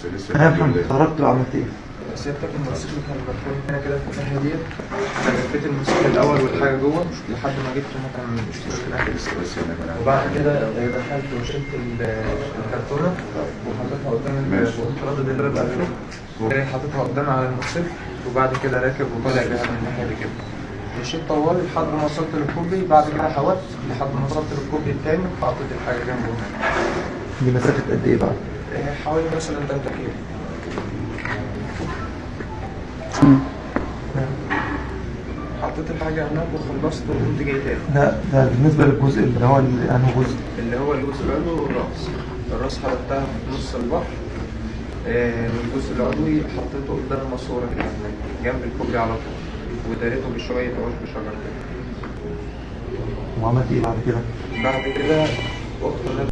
لسه انا الحمد لله خرجت وعملت ايه؟ سيادتك الموتوسيكل كان مركون هنا كده في الناحية ديت، لفيت الموتوسيكل الأول والحاجة جوه لحد ما جبت مكان الموتوسيكل، وبعد كده دخلت وشلت الكرتونة وحطيتها قدام الرادة اللي أنا قافله، حطيتها قدام على الموتوسيكل، وبعد كده راكب وطالع بيها من الناحية دي كده. مشيت طوال لحد ما وصلت للكوبري، بعد كده حاولت لحد ما وصلت للكوبري التاني وحطيت الحاجة جنبه هنا. دي مسافة قد ايه بقى؟ حوالي مثلا 3 كيلو. حطيت الحاجة هناك وخلصت وقمت جاي تاني. لا ده بالنسبة للجزء اللي هو انه جزء اللي هو الجزء العلوي والراس. الراس حطيتها في نص البحر، والجزء العلوي حطيته قدام الماسورة كده جنب الكوبري على طول، وداريته بشوية عشب شجر كده. وعملت ايه بعد كده؟ بعد كده وقت